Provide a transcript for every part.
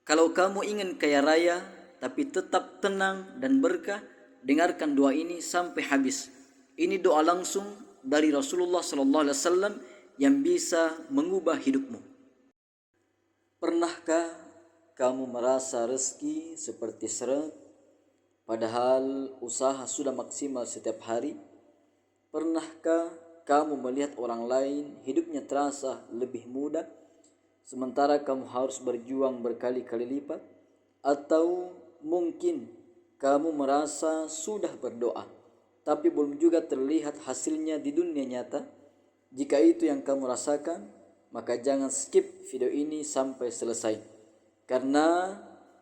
Kalau kamu ingin kaya raya tapi tetap tenang dan berkah, dengarkan doa ini sampai habis. Ini doa langsung dari Rasulullah SAW yang bisa mengubah hidupmu. Pernahkah kamu merasa rezeki seperti seret, padahal usaha sudah maksimal setiap hari? Pernahkah kamu melihat orang lain hidupnya terasa lebih mudah, sementara kamu harus berjuang berkali-kali lipat? Atau mungkin kamu merasa sudah berdoa, tapi belum juga terlihat hasilnya di dunia nyata? Jika itu yang kamu rasakan, maka jangan skip video ini sampai selesai. Karena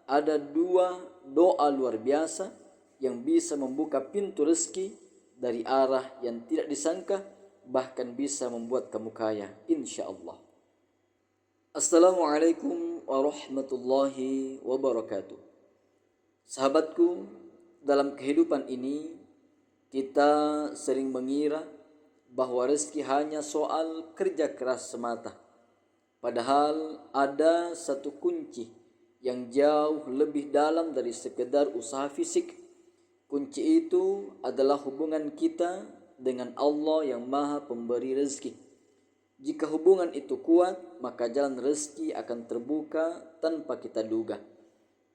ada dua doa luar biasa yang bisa membuka pintu rezeki dari arah yang tidak disangka, bahkan bisa membuat kamu kaya, insya Allah. Assalamualaikum warahmatullahi wabarakatuh. Sahabatku, dalam kehidupan ini kita sering mengira bahwa rezeki hanya soal kerja keras semata. Padahal ada satu kunci yang jauh lebih dalam dari sekedar usaha fisik. Kunci itu adalah hubungan kita dengan Allah yang Maha Pemberi rezeki. Jika hubungan itu kuat, maka jalan rezeki akan terbuka tanpa kita duga.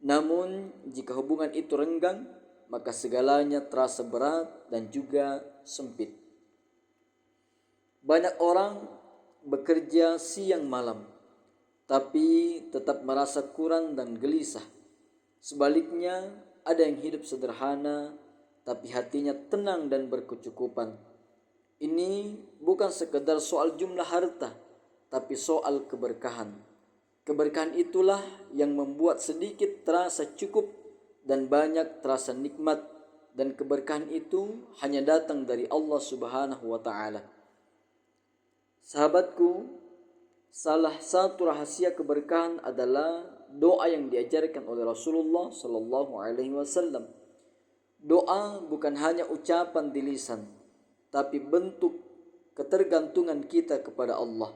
Namun, jika hubungan itu renggang, maka segalanya terasa berat dan juga sempit. Banyak orang bekerja siang malam, tapi tetap merasa kurang dan gelisah. Sebaliknya, ada yang hidup sederhana, tapi hatinya tenang dan berkecukupan. Ini bukan sekedar soal jumlah harta, tapi soal keberkahan. Keberkahan itulah yang membuat sedikit terasa cukup dan banyak terasa nikmat. Dan keberkahan itu hanya datang dari Allah Subhanahu wa Ta'ala. Sahabatku, salah satu rahasia keberkahan adalah doa yang diajarkan oleh Rasulullah sallallahu alaihi wasallam. Doa bukan hanya ucapan di lisan, tapi bentuk ketergantungan kita kepada Allah.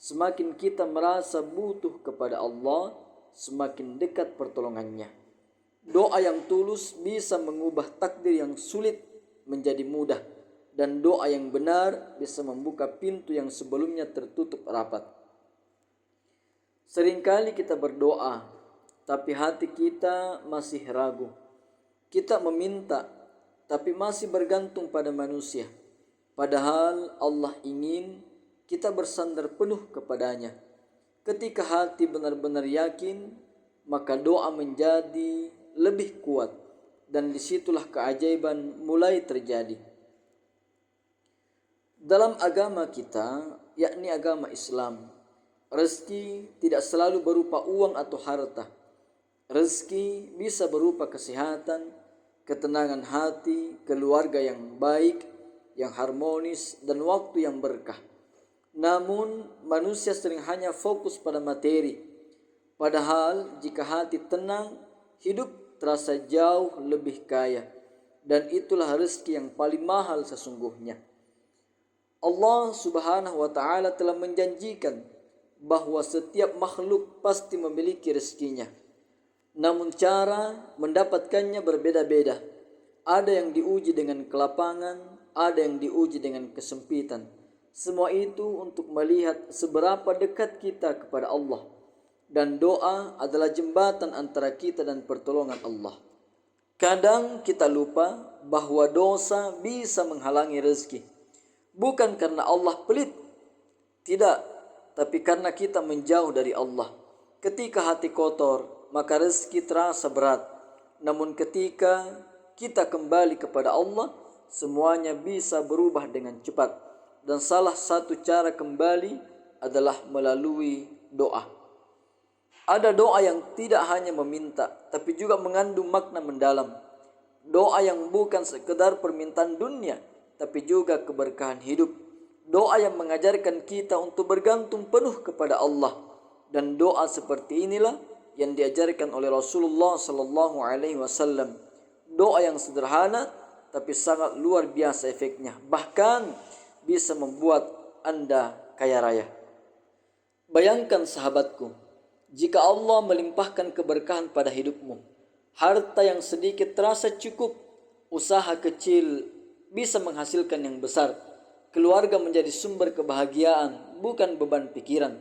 Semakin kita merasa butuh kepada Allah, semakin dekat pertolongannya. Doa yang tulus bisa mengubah takdir yang sulit menjadi mudah, dan doa yang benar bisa membuka pintu yang sebelumnya tertutup rapat. Seringkali kita berdoa, tapi hati kita masih ragu. Kita meminta, tapi masih bergantung pada manusia. Padahal Allah ingin kita bersandar penuh kepadanya. Ketika hati benar-benar yakin, maka doa menjadi lebih kuat. Dan disitulah keajaiban mulai terjadi. Dalam agama kita, yakni agama Islam, rezeki tidak selalu berupa uang atau harta. Rezeki bisa berupa kesehatan, ketenangan hati, keluarga yang baik, yang harmonis, dan waktu yang berkah. Namun manusia sering hanya fokus pada materi. Padahal jika hati tenang, hidup terasa jauh lebih kaya. Dan itulah rezeki yang paling mahal sesungguhnya. Allah Subhanahu wa Ta'ala telah menjanjikan bahwa setiap makhluk pasti memiliki rezekinya. Namun cara mendapatkannya berbeda-beda. Ada yang diuji dengan kelapangan, ada yang diuji dengan kesempitan. Semua itu untuk melihat seberapa dekat kita kepada Allah. Dan doa adalah jembatan antara kita dan pertolongan Allah. Kadang kita lupa bahwa dosa bisa menghalangi rezeki. Bukan karena Allah pelit, tidak, tapi karena kita menjauh dari Allah. Ketika hati kotor, maka rezeki terasa berat. Namun ketika kita kembali kepada Allah, semuanya bisa berubah dengan cepat. Dan salah satu cara kembali adalah melalui doa. Ada doa yang tidak hanya meminta, tapi juga mengandung makna mendalam. Doa yang bukan sekedar permintaan dunia, tapi juga keberkahan hidup. Doa yang mengajarkan kita untuk bergantung penuh kepada Allah. Dan doa seperti inilah yang diajarkan oleh Rasulullah sallallahu alaihi wasallam. Doa yang sederhana tapi sangat luar biasa efeknya. Bahkan bisa membuat Anda kaya raya. Bayangkan sahabatku, Jika Allah melimpahkan keberkahan pada hidupmu, harta yang sedikit terasa cukup, usaha kecil bisa menghasilkan yang besar, keluarga menjadi sumber kebahagiaan, bukan beban pikiran,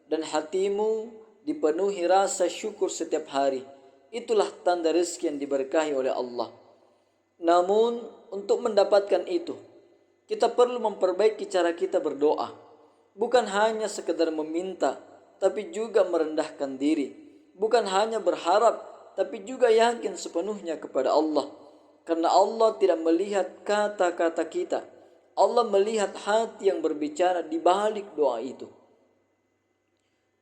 dan hatimu dipenuhi rasa syukur setiap hari. Itulah tanda rezeki yang diberkahi oleh Allah. Namun, untuk mendapatkan itu, kita perlu memperbaiki cara kita berdoa. Bukan hanya sekedar meminta, tapi juga merendahkan diri. Bukan hanya berharap, tapi juga yakin sepenuhnya kepada Allah. Karena Allah tidak melihat kata-kata kita. Allah melihat hati yang berbicara di balik doa itu.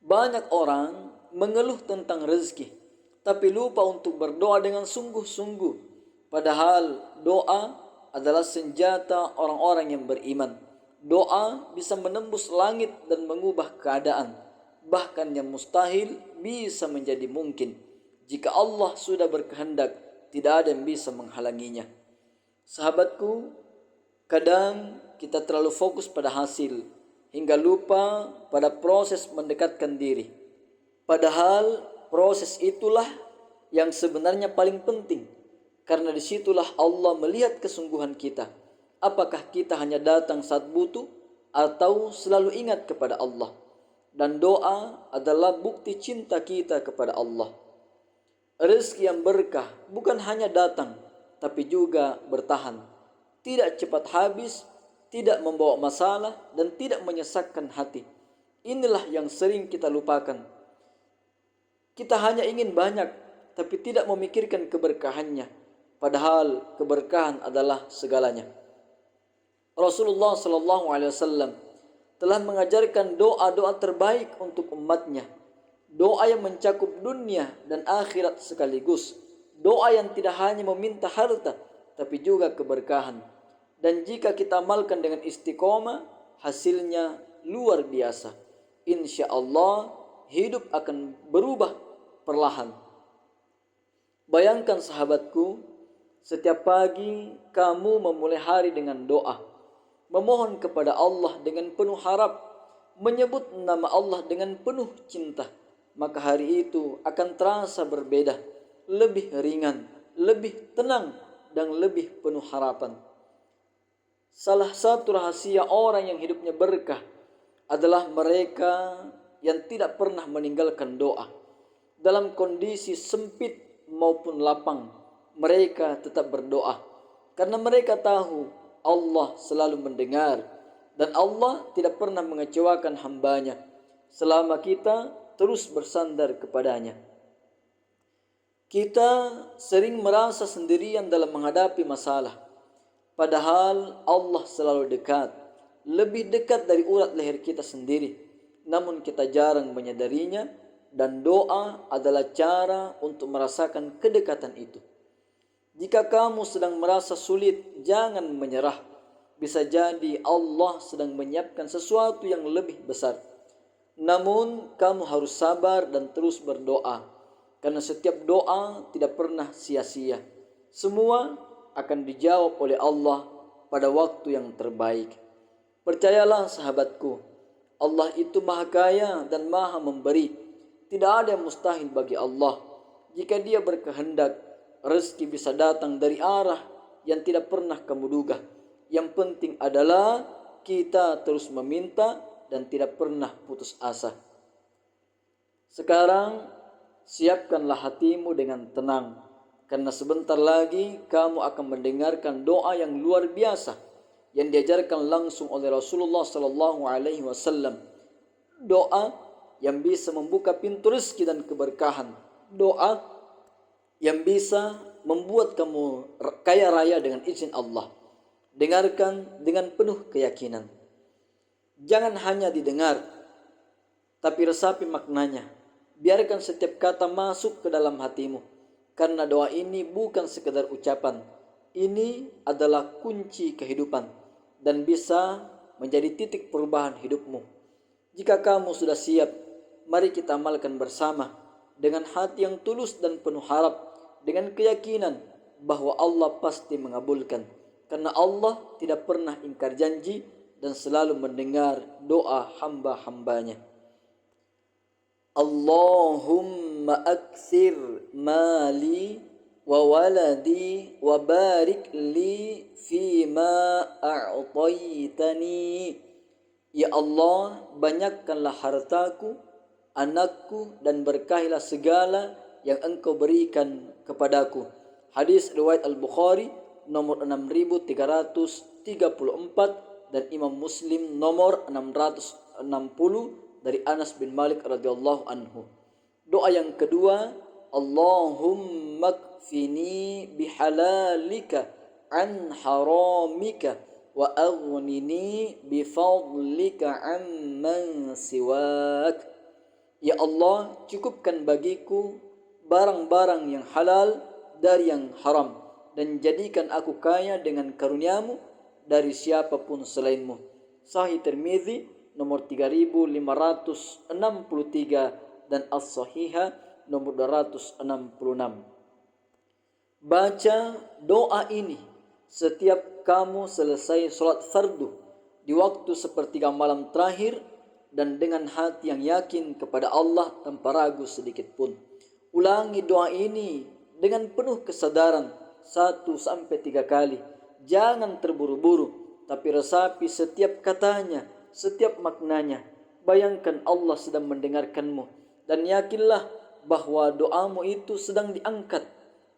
Banyak orang mengeluh tentang rezeki, tapi lupa untuk berdoa dengan sungguh-sungguh. Padahal doa adalah senjata orang-orang yang beriman. Doa bisa menembus langit dan mengubah keadaan. Bahkan yang mustahil bisa menjadi mungkin. Jika Allah sudah berkehendak, tidak ada yang bisa menghalanginya. Sahabatku, kadang kita terlalu fokus pada hasil hingga lupa pada proses mendekatkan diri. Padahal proses itulah yang sebenarnya paling penting. Karena disitulah Allah melihat kesungguhan kita. Apakah kita hanya datang saat butuh atau selalu ingat kepada Allah. Dan doa adalah bukti cinta kita kepada Allah. Rezeki yang berkah bukan hanya datang, tapi juga bertahan. Tidak cepat habis, tidak membawa masalah, dan tidak menyesakkan hati. Inilah yang sering kita lupakan. Kita hanya ingin banyak, tapi tidak memikirkan keberkahannya. Padahal keberkahan adalah segalanya. Rasulullah SAW telah mengajarkan doa-doa terbaik untuk umatnya. Doa yang mencakup dunia dan akhirat sekaligus. Doa yang tidak hanya meminta harta, tapi juga keberkahan. Dan jika kita amalkan dengan istiqomah, hasilnya luar biasa. Insya Allah hidup akan berubah perlahan. Bayangkan sahabatku, setiap pagi kamu memulai hari dengan doa, memohon kepada Allah dengan penuh harap, menyebut nama Allah dengan penuh cinta, maka hari itu akan terasa berbeda, lebih ringan, lebih tenang, dan lebih penuh harapan. Salah satu rahasia orang yang hidupnya berkah adalah mereka yang tidak pernah meninggalkan doa. Dalam kondisi sempit maupun lapang, mereka tetap berdoa. Karena mereka tahu Allah selalu mendengar. Dan Allah tidak pernah mengecewakan hambanya selama kita terus bersandar kepadanya. Kita sering merasa sendirian dalam menghadapi masalah. Padahal Allah selalu dekat. Lebih dekat dari urat leher kita sendiri. Namun kita jarang menyadarinya. Dan doa adalah cara untuk merasakan kedekatan itu. Jika kamu sedang merasa sulit, jangan menyerah. Bisa jadi Allah sedang menyiapkan sesuatu yang lebih besar. Namun kamu harus sabar dan terus berdoa. Karena setiap doa tidak pernah sia-sia. Semua akan dijawab oleh Allah pada waktu yang terbaik. Percayalah sahabatku, Allah itu maha kaya dan maha memberi. Tidak ada yang mustahil bagi Allah. Jika Dia berkehendak, rezeki bisa datang dari arah yang tidak pernah kamu duga. Yang penting adalah kita terus meminta dan tidak pernah putus asa. Sekarang siapkanlah hatimu dengan tenang, karena sebentar lagi kamu akan mendengarkan doa yang luar biasa yang diajarkan langsung oleh Rasulullah SAW. Doa yang bisa membuka pintu rezeki dan keberkahan. Doa yang bisa membuat kamu kaya raya dengan izin Allah. Dengarkan dengan penuh keyakinan. Jangan hanya didengar, tapi resapi maknanya. Biarkan setiap kata masuk ke dalam hatimu. Karena doa ini bukan sekedar ucapan. Ini adalah kunci kehidupan dan bisa menjadi titik perubahan hidupmu. Jika kamu sudah siap, mari kita amalkan bersama dengan hati yang tulus dan penuh harap, dengan keyakinan bahwa Allah pasti mengabulkan. Karena Allah tidak pernah ingkar janji dan selalu mendengar doa hamba-hambanya. Allahumma akthir mali wa waladi wa barik li fima a'taitani. Ya Allah, banyakkanlah hartaku, anakku, dan berkahilah segala yang Engkau berikan kepadaku. Hadis riwayat Al-Bukhari nomor 6334 dan Imam Muslim nomor 660 dari Anas bin Malik radhiyallahu anhu. Doa yang kedua, Allahumma kfini bihalalika an haramika wa aghnini bifadlika amman siwak. Ya Allah, cukupkan bagiku barang-barang yang halal dari yang haram, dan jadikan aku kaya dengan karuniamu dari siapapun selainmu. Sahih Tirmizi nomor 3563 dan As-Sahihah nomor 266. Baca doa ini setiap kamu selesai sholat fardu di waktu sepertiga malam terakhir dan dengan hati yang yakin kepada Allah tanpa ragu sedikit pun. Ulangi doa ini dengan penuh kesadaran 1-3 kali. Jangan terburu-buru, tapi resapi setiap katanya, setiap maknanya. Bayangkan Allah sedang mendengarkanmu, dan yakinlah bahwa doamu itu sedang diangkat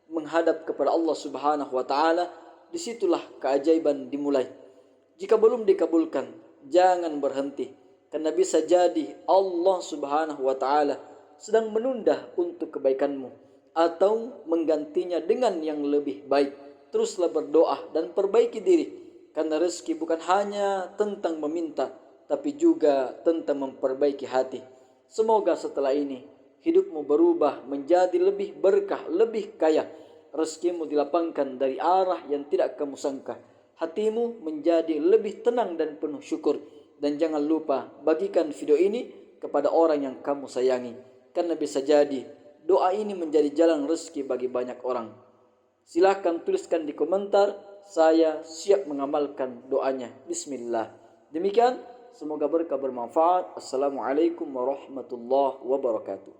menghadap kepada Allah Subhanahu wa taala. Disitulah keajaiban dimulai. Jika belum dikabulkan, jangan berhenti, karena bisa jadi Allah Subhanahu wa taala sedang menunda untuk kebaikanmu atau menggantinya dengan yang lebih baik. Teruslah berdoa dan perbaiki diri, karena rezeki bukan hanya tentang meminta, tapi juga tentang memperbaiki hati. Semoga setelah ini hidupmu berubah menjadi lebih berkah, lebih kaya. Rezekimu dilapangkan dari arah yang tidak kamu sangka. Hatimu menjadi lebih tenang dan penuh syukur. Dan jangan lupa bagikan video ini kepada orang yang kamu sayangi, karena bisa jadi doa ini menjadi jalan rezeki bagi banyak orang. Silahkan tuliskan di komentar, saya siap mengamalkan doanya. Bismillah. Demikian, semoga berkah bermanfaat. Assalamualaikum warahmatullahi wabarakatuh.